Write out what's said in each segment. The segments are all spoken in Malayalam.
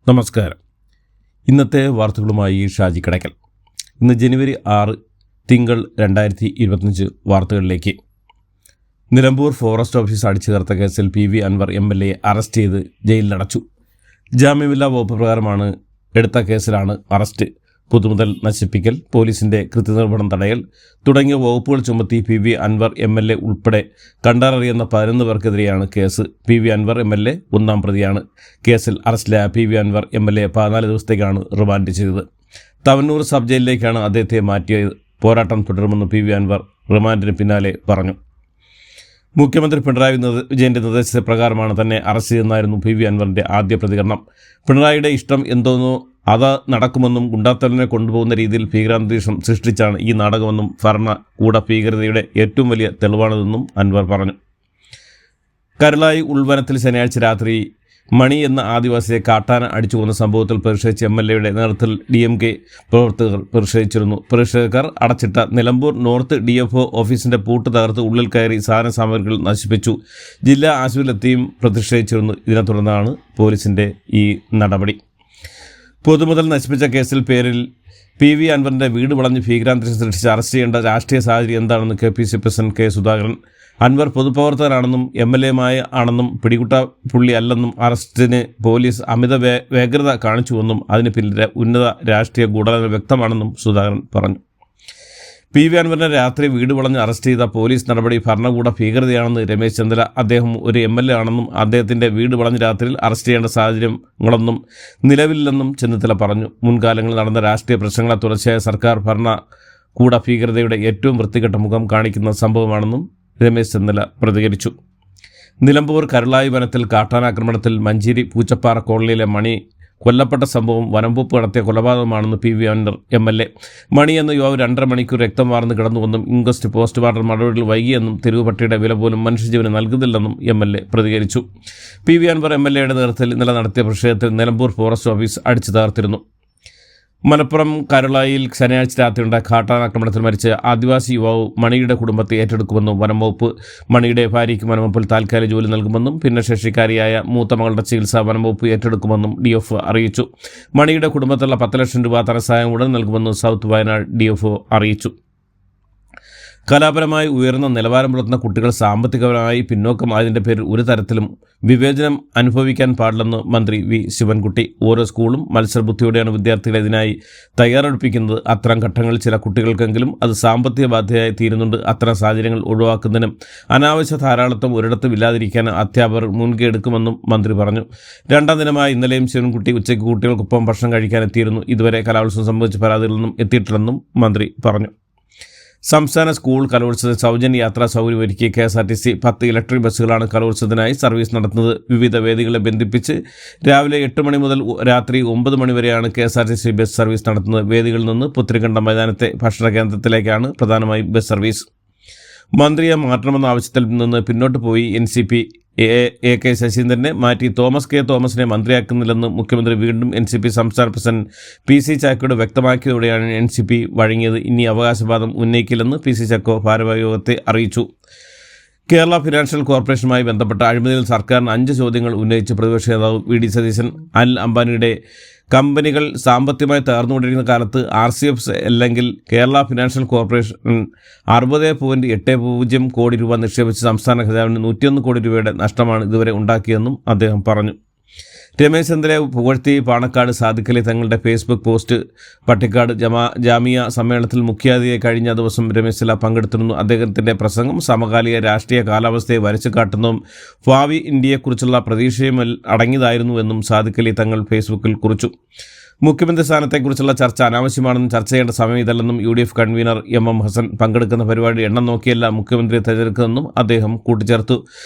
നമസ്കാരം. ഇന്നത്തെ വാർത്തകളുമായി ഷാജി കടയ്ക്കൽ. ഇന്ന് ജനുവരി 6 തിങ്കൾ 2025 വാർത്തകളിലേക്ക്. നിലമ്പൂർ ഫോറസ്റ്റ് ഓഫീസ് അടിച്ചു തകർത്ത കേസിൽ PV അൻവർ MLA അറസ്റ്റ് ചെയ്ത് ജയിലിലടച്ചു. ജാമ്യമില്ലാ വകുപ്പ് പ്രകാരമാണ് എടുത്ത കേസിലാണ് അറസ്റ്റ്. പൊതുമുതൽ നശിപ്പിക്കൽ, പോലീസിന്റെ കൃത്യനിർവഹണം തടയൽ തുടങ്ങിയ വകുപ്പുകൾ ചുമത്തി PV അൻവർ MLA ഉൾപ്പെടെ കണ്ടാലറിയുന്ന 11 പേർക്കെതിരെയാണ് കേസ്. PV അൻവർ MLA ഒന്നാം പ്രതിയാണ്. കേസിൽ അറസ്റ്റിലായ PV അൻവർ MLA 14 ദിവസത്തേക്കാണ് റിമാൻഡ് ചെയ്തത്. തവന്നൂർ സബ് ജയിലിലേക്കാണ് അദ്ദേഹത്തെ മാറ്റിയത്. പോരാട്ടം തുടരുമെന്ന് PV അൻവർ റിമാൻഡിന് പിന്നാലെ പറഞ്ഞു. മുഖ്യമന്ത്രി പിണറായി വിജയന്റെ നിർദ്ദേശപ്രകാരമാണ് തന്നെ അറസ്റ്റ് ചെയ്തെന്നായിരുന്നു PV അൻവറിന്റെ ആദ്യ പ്രതികരണം. പിണറായിയുടെ ഇഷ്ടം എന്തോന്നോ അത് നടക്കുമെന്നും ഗുണ്ടാത്തലിനെ കൊണ്ടുപോകുന്ന രീതിയിൽ ഭീകരാന്തരീക്ഷം സൃഷ്ടിച്ചാണ് ഈ നാടകമെന്നും ഭരണകൂട ഭീകരതയുടെ ഏറ്റവും വലിയ തെളിവാണിതെന്നും അൻവർ പറഞ്ഞു. കരുളായി ഉൾവനത്തിൽ ശനിയാഴ്ച രാത്രി മണി എന്ന ആദിവാസിയെ കാട്ടാന അടിച്ചു കൊന്ന സംഭവത്തിൽ പ്രതിഷേധിച്ച് MLAയുടെ നേതൃത്വത്തിൽ DMK പ്രവർത്തകർ പ്രതിഷേധിച്ചിരുന്നു. പ്രതിഷേധക്കാർ അടച്ചിട്ട നിലമ്പൂർ നോർത്ത് DFO ഓഫീസിന്റെ പൂട്ട് തകർത്ത് ഉള്ളിൽ കയറി സാധന സാമഗ്രികൾ നശിപ്പിച്ചു. ജില്ലാ ആശുപത്രിയിലെത്തിയും പ്രതിഷേധിച്ചിരുന്നു. ഇതിനെ തുടർന്നാണ് പോലീസിന്റെ ഈ നടപടി. പൊതുമുതൽ നശിപ്പിച്ച കേസിൽ പേരിൽ PV അൻവറിന്റെ വീട് വളഞ്ഞ് ഭീകരാന്തരീക്ഷം സൃഷ്ടിച്ച് അറസ്റ്റ് ചെയ്യേണ്ട രാഷ്ട്രീയ സാഹചര്യം എന്താണെന്ന് KPC president K Sudhakaran. Anvar പൊതുപ്രവർത്തകനാണെന്നും MLA ആണെന്നും പിടികൂട്ട പുള്ളി അല്ലെന്നും അറസ്റ്റിന് പോലീസ് അമിത വേഗത കാണിച്ചുവെന്നും അതിന് പിന്നിലെ ഉന്നത രാഷ്ട്രീയ ഗൂഢാലോചന വ്യക്തമാണെന്നും സുധാകരൻ പറഞ്ഞു. PV അൻവറിനെ രാത്രി വീട് വളഞ്ഞ് അറസ്റ്റ് ചെയ്ത പോലീസ് നടപടി ഭരണകൂട ഭീകരതയാണെന്ന് രമേശ് ചെന്നിത്തല. അദ്ദേഹം ഒരു MLA ആണെന്നും അദ്ദേഹത്തിൻ്റെ വീട് വളഞ്ഞ് രാത്രിയിൽ അറസ്റ്റ് ചെയ്യേണ്ട സാഹചര്യങ്ങളൊന്നും നിലവിലില്ലെന്നും ചെന്നിത്തല പറഞ്ഞു. മുൻകാലങ്ങളിൽ നടന്ന രാഷ്ട്രീയ പ്രശ്നങ്ങളെ തുടർച്ചയായ സർക്കാർ ഭരണകൂട ഭീകരതയുടെ ഏറ്റവും വൃത്തികെട്ട മുഖം കാണിക്കുന്ന സംഭവമാണെന്നും രമേശ് ചെന്നിത്തല പ്രതികരിച്ചു. നിലമ്പൂർ കരുളായി വനത്തിൽ കാട്ടാനാക്രമണത്തിൽ മഞ്ചേരി പൂച്ചപ്പാറ കോളനിയിലെ മണി കൊല്ലപ്പെട്ട സംഭവം വനംവകുപ്പ് നടത്തിയ കൊലപാതകമാണെന്ന് PV അൻവർ MLA. മണി എന്ന യുവാവ് 2.5 മണിക്കൂർ രക്തം വാർന്ന് കിടന്നുവെന്നും ഇൻക്വസ്റ്റ് പോസ്റ്റ്മോർട്ടം നടപടികൾ വൈകിയെന്നും തെരുവ് പട്ടിയുടെ വില പോലും മനുഷ്യജീവന് നൽകുന്നില്ലെന്നും MLA പ്രതികരിച്ചു. PV അൻവർ MLAയുടെ നേതൃത്വത്തിൽ ഇന്നലെ നടത്തിയ പ്രതിഷേധത്തിൽ നിലമ്പൂർ ഫോറസ്റ്റ് ഓഫീസ് അടിച്ചു തകർത്തിരുന്നു. മലപ്പുറം കരുളായിൽ ശനിയാഴ്ച രാത്രിയുണ്ടായ കാട്ടാനാക്രമണത്തിൽ മരിച്ച ആദിവാസി യുവാവ് മണിയുടെ കുടുംബത്തെ ഏറ്റെടുക്കുമെന്നും വനംവകുപ്പ് മണിയുടെ ഭാര്യയ്ക്ക് വനംവകുപ്പിൽ താൽക്കാലിക ജോലി നൽകുമെന്നും ഭിന്നശേഷിക്കാരിയായ മൂത്ത മകളുടെ ചികിത്സ വനംവകുപ്പ് ഏറ്റെടുക്കുമെന്നും DFO അറിയിച്ചു. മണിയുടെ കുടുംബത്തിലുള്ള 10 ലക്ഷം രൂപ ധനസഹായം ഉടൻ നൽകുമെന്ന് സൗത്ത് വയനാട് DFO അറിയിച്ചു. കലാപരമായി ഉയർന്ന നിലവാരം പുലർത്തുന്ന കുട്ടികൾ സാമ്പത്തികപരമായി പിന്നോക്കമായതിൻ്റെ പേരിൽ ഒരു തരത്തിലും വിവേചനം അനുഭവിക്കാൻ പാടില്ലെന്ന് മന്ത്രി V ശിവൻകുട്ടി. ഓരോ സ്കൂളും മത്സരബുദ്ധിയോടെയാണ് വിദ്യാർത്ഥികളെ ഇതിനായി തയ്യാറെടുപ്പിക്കുന്നത്. അത്തരം ഘട്ടങ്ങളിൽ ചില കുട്ടികൾക്കെങ്കിലും അത് സാമ്പത്തിക ബാധ്യതയായി തീരുന്നുണ്ട്. അത്തരം സാഹചര്യങ്ങൾ ഒഴിവാക്കുന്നതിനും അനാവശ്യ ധാരാളത്വം ഒരിടത്തും ഇല്ലാതിരിക്കാൻ അധ്യാപകർ മുൻകൈ എടുക്കുമെന്നും മന്ത്രി പറഞ്ഞു. 2ാം ദിനമായ ഇന്നലെയും ശിവൻകുട്ടി ഉച്ചയ്ക്ക് കുട്ടികൾക്കൊപ്പം ഭക്ഷണം കഴിക്കാൻ എത്തിയിരുന്നു. ഇതുവരെ കലോത്സവം സംബന്ധിച്ച പരാതികളൊന്നും എത്തിയിട്ടില്ലെന്നും മന്ത്രി പറഞ്ഞു. സംസ്ഥാന സ്കൂൾ കലോത്സവത്തിന് സൗജന്യ യാത്രാ സൗകര്യം ഒരുക്കി KSRTC 10 ഇലക്ട്രിക് ബസ്സുകളാണ് കലോത്സവത്തിനായി സർവീസ് നടത്തുന്നത്. വിവിധ വേദികളെ ബന്ധിപ്പിച്ച് രാവിലെ 8 മണി മുതൽ രാത്രി 9 മണി വരെയാണ് KSRTC ബസ് സർവീസ് നടത്തുന്നത്. വേദികളിൽ നിന്ന് പുത്തരിക്കണ്ടം മൈതാനത്തെ ഭക്ഷണ കേന്ദ്രത്തിലേക്കാണ് പ്രധാനമായും ബസ് സർവീസ്. മന്ത്രിയെ മാറ്റണമെന്ന ആവശ്യത്തിൽ നിന്ന് പിന്നോട്ട് പോയി NCP AK ശശീന്ദ്രനെ മാറ്റി തോമസ് K തോമസിനെ മന്ത്രിയാക്കുന്നില്ലെന്ന് മുഖ്യമന്ത്രി വീണ്ടും NCP സംസ്ഥാന പ്രസിഡന്റ് PC ചാക്കോയോട് വ്യക്തമാക്കിയതോടെയാണ് NCP വഴങ്ങിയത്. ഇനി അവകാശവാദം ഉന്നയിക്കില്ലെന്ന് PC ചാക്കോ ഭാരവാഹി യോഗത്തെ അറിയിച്ചു. കേരള ഫിനാൻഷ്യൽ കോർപ്പറേഷനുമായി ബന്ധപ്പെട്ട അഴിമതിയിൽ സർക്കാരിന് 5 ചോദ്യങ്ങൾ ഉന്നയിച്ച് പ്രതിപക്ഷ നേതാവ് VD സതീശൻ. അനിൽ അംബാനിയുടെ കമ്പനികൾ സാമ്പത്തികമായി തകർന്നുകൊണ്ടിരിക്കുന്ന കാലത്ത് RCF അല്ലെങ്കിൽ കേരള ഫിനാൻഷ്യൽ കോർപ്പറേഷൻ 60.80 കോടി രൂപ നിക്ഷേപിച്ച് സംസ്ഥാന ഖജാവിന് 101 കോടി രൂപയുടെ നഷ്ടമാണ് ഇതുവരെ ഉണ്ടാക്കിയതെന്നും അദ്ദേഹം പറഞ്ഞു. രമേശ് ചെന്നിത്തലയെ പുകഴ്ത്തി പാണക്കാട് സാദിഖലി തങ്ങളുടെ ഫേസ്ബുക്ക് പോസ്റ്റ്. പട്ടിക്കാട് ജാമിയ സമ്മേളനത്തിൽ മുഖ്യാതിഥിയായി കഴിഞ്ഞ ദിവസം രമേശ് ചെന്നിത്തല പങ്കെടുത്തിരുന്നു. അദ്ദേഹത്തിൻ്റെ പ്രസംഗം സമകാലിക രാഷ്ട്രീയ കാലാവസ്ഥയെ വരച്ചു കാട്ടുന്നതും ഭാവി ഇന്ത്യയെക്കുറിച്ചുള്ള പ്രതീക്ഷയും അടങ്ങിയതായിരുന്നുവെന്നും സാദിഖലി തങ്ങൾ ഫേസ്ബുക്കിൽ കുറിച്ചു. മുഖ്യമന്ത്രി സ്ഥാനത്തെക്കുറിച്ചുള്ള ചർച്ച അനാവശ്യമാണെന്നും ചർച്ച ചെയ്യേണ്ട സമയം ഇതല്ലെന്നും UDF കൺവീനർ MM ഹസൻ പങ്കെടുക്കുന്ന പരിപാടി എണ്ണം നോക്കിയല്ല മുഖ്യമന്ത്രിയെ തിരഞ്ഞെടുക്കുന്നതെന്നും അദ്ദേഹം കൂട്ടിച്ചേർത്തു.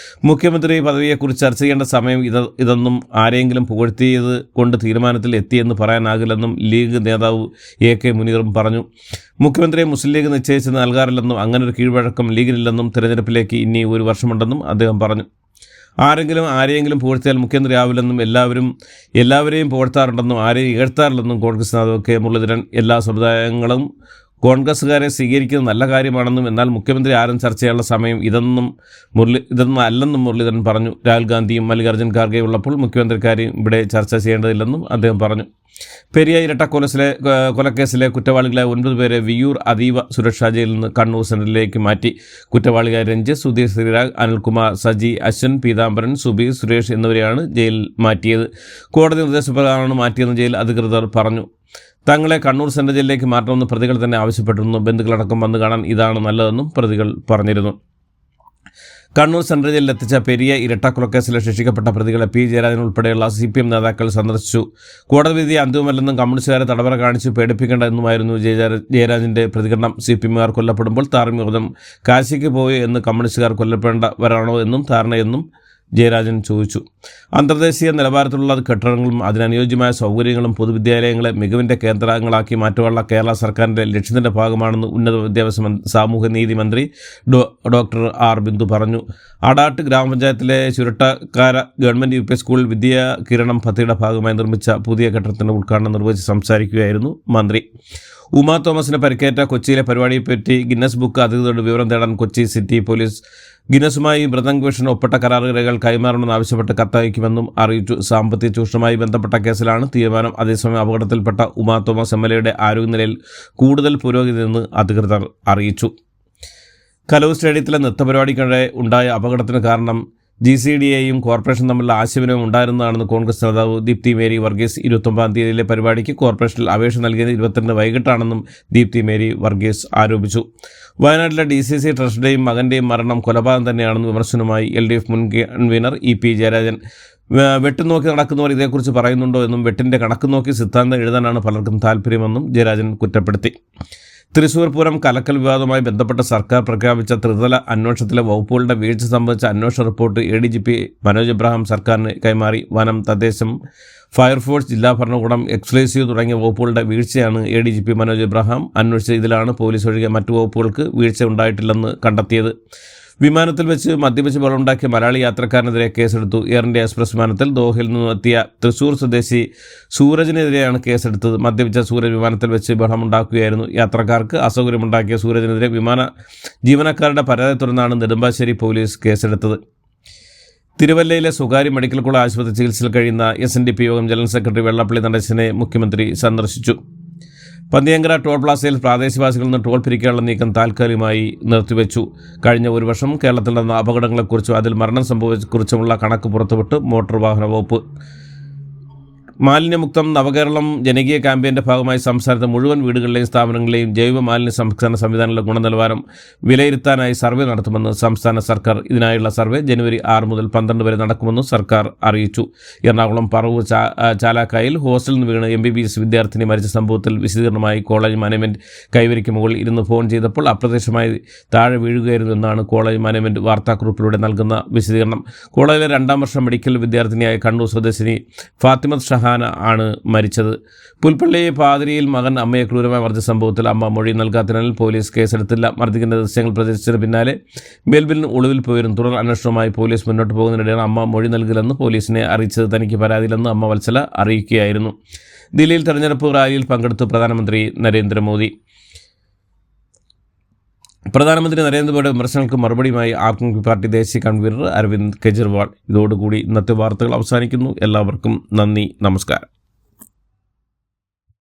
മുഖ്യമന്ത്രി പദവിയെക്കുറിച്ച് ചർച്ച ചെയ്യേണ്ട സമയം ഇതൊന്നും ആരെങ്കിലും പുകഴ്ത്തിയത് കൊണ്ട് തീരുമാനത്തിൽ എത്തിയെന്ന് പറയാനാകില്ലെന്നും ലീഗ് നേതാവ് AK മുനീറും പറഞ്ഞു. മുഖ്യമന്ത്രിയെ മുസ്ലിം ലീഗ് നിശ്ചയിച്ച് നൽകാറില്ലെന്നും അങ്ങനൊരു കീഴ്വഴക്കം ലീഗിനില്ലെന്നും തിരഞ്ഞെടുപ്പിലേക്ക് ഇനി 1 വർഷമുണ്ടെന്നും അദ്ദേഹം പറഞ്ഞു. ആരെയെങ്കിലും പുകഴ്ത്തിയാൽ മുഖ്യമന്ത്രിയാവില്ലെന്നും എല്ലാവരെയും പുകഴ്ത്താറുണ്ടെന്നും ആരെയും ഇകഴ്ത്താറില്ലെന്നും കോൺഗ്രസ് നേതാവ് K മുരളീധരൻ എല്ലാ സമുദായങ്ങളും കോൺഗ്രസ്സുകാരെ സ്വീകരിക്കുന്നത് നല്ല കാര്യമാണെന്നും എന്നാൽ മുഖ്യമന്ത്രി ആരും ചർച്ച ചെയ്യാനുള്ള സമയം ഇതൊന്നും അല്ലെന്നും മുരളീധരൻ പറഞ്ഞു. രാഹുൽ ഗാന്ധിയും മല്ലികാർജ്ജുൻ ഖാർഗെ ഉള്ളപ്പോൾ മുഖ്യമന്ത്രിക്കാരെയും ഇവിടെ ചർച്ച ചെയ്യേണ്ടതില്ലെന്നും അദ്ദേഹം പറഞ്ഞു. പെരിയ കൊലക്കേസിലെ കുറ്റവാളികളായ 9 പേരെ വിയ്യൂർ അതീവ സുരക്ഷാ ജയിലിൽ നിന്ന് കണ്ണൂർ സെൻട്രലിലേക്ക് മാറ്റി. കുറ്റവാളികളായ രഞ്ജിത്ത്, സുധീർ ശ്രീരാഗ്, അനിൽകുമാർ, സജി, അശ്വൻ, പീതാംബരൻ, സുബീർ, സുരേഷ് എന്നിവരെയാണ് ജയിലിൽ മാറ്റിയത്. കോടതി നിർദ്ദേശപ്രകാരമാണ് മാറ്റിയെന്ന് ജയിൽ അധികൃതർ പറഞ്ഞു. തങ്ങളെ കണ്ണൂർ സെൻട്രൽ ജയിലിലേക്ക് മാറ്റണമെന്ന് പ്രതികൾ തന്നെ ആവശ്യപ്പെട്ടിരുന്നു. ബന്ധുക്കളടക്കം വന്നു കാണാൻ ഇതാണ് നല്ലതെന്നും പ്രതികൾ പറഞ്ഞിരുന്നു. കണ്ണൂർ സെൻട്രൽ ജയിലിൽ എത്തിച്ച പെരിയ ഇരട്ടക്കൊലക്കേസിൽ ശിക്ഷിക്കപ്പെട്ട പ്രതികളെ പി ജയരാജൻ ഉൾപ്പെടെയുള്ള CPM നേതാക്കൾ സന്ദർശിച്ചു. കോടതി വിധി അന്തിമമല്ലെന്നും കമ്മ്യൂണിസ്റ്റുകാരെ തടവറ കാണിച്ച് പേടിപ്പിക്കേണ്ട എന്നുമായിരുന്നു ജയരാജൻ്റെ പ്രതികരണം. CPMകാർ കൊല്ലപ്പെടുമ്പോൾ ധാർമ്മികതം കാശിക്ക് പോയി എന്ന് കമ്മ്യൂണിസ്റ്റുകാർ കൊല്ലപ്പെടേണ്ടവരാണോ എന്നും ധാരണയെന്നും ജയരാജൻ ചോദിച്ചു. അന്തർദേശീയ നിലവാരത്തിലുള്ള കെട്ടിടങ്ങളും അതിനനുയോജ്യമായ സൗകര്യങ്ങളും പൊതുവിദ്യാലയങ്ങളെ മികവിൻ്റെ കേന്ദ്രങ്ങളാക്കി മാറ്റുവാനുള്ള കേരള സർക്കാരിൻ്റെ ലക്ഷ്യത്തിൻ്റെ ഭാഗമാണെന്ന് ഉന്നത വിദ്യാഭ്യാസ സാമൂഹ്യനീതി മന്ത്രി ഡോക്ടർ ആർ ബിന്ദു പറഞ്ഞു. ആടാട്ട് ഗ്രാമപഞ്ചായത്തിലെ ചുരുട്ടക്കാര ഗവൺമെൻറ് UP സ്കൂളിൽ വിദ്യാകിരണം പദ്ധതിയുടെ ഭാഗമായി നിർമ്മിച്ച പുതിയ കെട്ടിടത്തിൻ്റെ ഉദ്ഘാടനം നിർവഹിച്ച് സംസാരിക്കുകയായിരുന്നു മന്ത്രി. ഉമാ തോമസിന് പരിക്കേറ്റ കൊച്ചിയിലെ പരിപാടിയെപ്പറ്റി ഗിന്നസ് ബുക്ക് അധികൃതരുടെ വിവരം തേടാൻ കൊച്ചി സിറ്റി പോലീസ് ഗിന്നസുമായി മൃദംഗ് വിഷൻ ഒപ്പിട്ട കരാറുകൾ കൈമാറണമെന്ന് ആവശ്യപ്പെട്ട് കത്തയക്കുമെന്നും അറിയിച്ചു. സാമ്പത്തിക ചൂഷണവുമായി ബന്ധപ്പെട്ട കേസിലാണ് തീരുമാനം. അതേസമയം അപകടത്തിൽപ്പെട്ട ഉമാ തോമസ് MLA ആരോഗ്യനിലയിൽ കൂടുതൽ പുരോഗതിയെന്ന് അധികൃതർ അറിയിച്ചു. കലൂർ സ്റ്റേഡിയത്തിലെ നൃത്തപരിപാടിക്കിടെ ഉണ്ടായ അപകടത്തിന് കാരണം GCDAയും കോർപ്പറേഷൻ തമ്മിലുള്ള ആശയവിനിമയം ഉണ്ടായിരുന്നതാണെന്ന് കോൺഗ്രസ് നേതാവ് ദീപ്തി മേരി വർഗീസ് 29-ാം തീയതിയിലെ പരിപാടിക്ക് കോർപ്പറേഷനിൽ അപേക്ഷ നൽകിയത് 22-ന് വൈകിട്ടാണെന്നും ദീപ്തി മേരി വർഗീസ് ആരോപിച്ചു. വയനാട്ടിലെ DCC ട്രസ്റ്റിൻ്റെയും മകൻ്റെയും മരണം കൊലപാതകം തന്നെയാണെന്ന് വിമർശനവുമായി LDF മുൻ കൺവീനർ EP ജയരാജൻ. വെട്ട് നോക്കി നടക്കുന്നവർ ഇതേക്കുറിച്ച് പറയുന്നുണ്ടോ എന്നും വെട്ടിൻ്റെ കണക്ക് നോക്കി സിദ്ധാന്തം എഴുതാനാണ് പലർക്കും താല്പര്യമെന്നും ജയരാജൻ കുറ്റപ്പെടുത്തി. തൃശൂർ പൂരം കലക്കൽ വിവാദവുമായി ബന്ധപ്പെട്ട് സർക്കാർ പ്രഖ്യാപിച്ച ത്രിതല അന്വേഷണത്തിലെ വകുപ്പുകളുടെ വീഴ്ച സംബന്ധിച്ച അന്വേഷണ റിപ്പോർട്ട് ADGP മനോജ് എബ്രഹാം സർക്കാരിന് കൈമാറി. വനം, തദ്ദേശം, ഫയർഫോഴ്സ്, ജില്ലാ ഭരണകൂടം, എക്സ്ക്ലൂസീവ് തുടങ്ങിയ വകുപ്പുകളുടെ വീഴ്ചയാണ് ADGP മനോജ് എബ്രഹാം അന്വേഷിച്ചത്. ഇതിലാണ് പോലീസ് ഒഴികെ മറ്റു വകുപ്പുകൾക്ക് വീഴ്ച ഉണ്ടായിട്ടില്ലെന്ന് കണ്ടെത്തിയത്. വിമാനത്തിൽ വെച്ച് മദ്യപിച്ച് ബഹളമുണ്ടാക്കിയ മലയാളി യാത്രക്കാരനെതിരെ കേസെടുത്തു. എയർ ഇന്ത്യ എക്സ്പ്രസ് വിമാനത്തിൽ ദോഹയിൽ നിന്നെത്തിയ തൃശൂർ സ്വദേശി സൂരജിനെതിരെയാണ് കേസെടുത്തത്. മദ്യപിച്ച സൂരജ് വിമാനത്തിൽ വെച്ച് ബഹളമുണ്ടാക്കുകയായിരുന്നു. യാത്രക്കാർക്ക് അസൗകര്യമുണ്ടാക്കിയ സൂരജിനെതിരെ വിമാന ജീവനക്കാരുടെ പരാതി തുടർന്നാണ് നെടുമ്പാശ്ശേരി പോലീസ് കേസെടുത്തത്. തിരുവല്ലയിലെ സ്വകാര്യ മെഡിക്കൽ കോളേജ് ആശുപത്രി ചികിത്സയിൽ കഴിയുന്ന SNDP യോഗം ജനറൽ സെക്രട്ടറി വെള്ളാപ്പള്ളി നടേശനെ മുഖ്യമന്ത്രി സന്ദർശിച്ചു. പന്നിയങ്കര ടോൾ പ്ലാസയിൽ പ്രാദേശികവാസികളിൽ നിന്ന് ടോൾ പിരിക്കാനുള്ള നീക്കം താൽക്കാലികമായി നിർത്തിവെച്ചു. കഴിഞ്ഞ ഒരു വർഷം കേരളത്തിൽ നടന്ന അപകടങ്ങളെക്കുറിച്ചും അതിൽ മരണം സംഭവിച്ചതിനെക്കുറിച്ചുമുള്ള കണക്ക് പുറത്തുവിട്ട് മോട്ടോർ വാഹന വകുപ്പ്. മാലിന്യമുക്തം നവകേരളം ജനകീയ ക്യാമ്പയിൻ്റെ ഭാഗമായി സംസ്ഥാനത്തെ മുഴുവൻ വീടുകളിലെയും സ്ഥാപനങ്ങളിലെയും ജൈവ മാലിന്യ സംസ്കരണ സംവിധാനങ്ങളുടെ ഗുണനിലവാരം വിലയിരുത്താനായി സർവേ നടത്തുമെന്ന് സംസ്ഥാന സർക്കാർ. ഇതിനായുള്ള സർവേ ജനുവരി 6 മുതൽ 12 വരെ നടക്കുമെന്ന് സർക്കാർ അറിയിച്ചു. എറണാകുളം പറവൂർ ചാലാക്കായിൽ ഹോസ്റ്റലിൽ നിന്ന് വീണ് MBBS വിദ്യാർത്ഥിനി മരിച്ച സംഭവത്തിൽ വിശദീകരണമായി കോളേജ് മാനേജ്മെൻറ്റ് കൈവരിക്ക് മുകളിൽ ഇരുന്ന് ഫോൺ ചെയ്തപ്പോൾ അപ്രത്യക്ഷമായി താഴെ വീഴുകയായിരുന്നു എന്നാണ് കോളേജ് മാനേജ്മെൻറ്റ് വാർത്താക്കുറിപ്പിലൂടെ നൽകുന്ന വിശദീകരണം. കോളേജിലെ 2ാം വർഷ മെഡിക്കൽ വിദ്യാർത്ഥിനിയായ കണ്ണൂർ സ്വദേശിനി ഫാത്തിമത്ത് ഷഹാന ആണ് മരിച്ചത്. പുൽപ്പള്ളി പാതിരിയിൽ മകൻ അമ്മയെ ക്രൂരമായി മർദ്ദിച്ച സംഭവത്തിൽ അമ്മ മൊഴി നൽകാത്തതിനാൽ പോലീസ് കേസെടുത്തില്ല. മർദ്ദിക്കുന്ന ദൃശ്യങ്ങൾ പ്രചരിച്ചതിന് പിന്നാലെ ബെൽബിലിന് ഒളിവിൽ പോയിരുന്നു. തുടർ അന്വേഷണവുമായി പോലീസ് മുന്നോട്ട് പോകുന്നതിനിടെയാണ് അമ്മ മൊഴി നൽകില്ലെന്ന് പോലീസിനെ അറിയിച്ചത്. തനിക്ക് പരാതിയില്ലെന്ന് അമ്മ വത്സല അറിയിക്കുകയായിരുന്നു. ദില്ലിയിൽ തെരഞ്ഞെടുപ്പ് റാലിയിൽ പങ്കെടുത്തു പ്രധാനമന്ത്രി നരേന്ദ്രമോദി. പ്രധാനമന്ത്രി നരേന്ദ്രമോദിയുടെ വിമർശനങ്ങൾക്ക് മറുപടിയുമായി ആം ആദ്മി പാർട്ടി ദേശീയ കൺവീനർ അരവിന്ദ് കെജ്രിവാൾ. ഇതോടുകൂടി ഇന്നത്തെ വാർത്തകൾ അവസാനിക്കുന്നു. എല്ലാവർക്കും നന്ദി, നമസ്കാരം.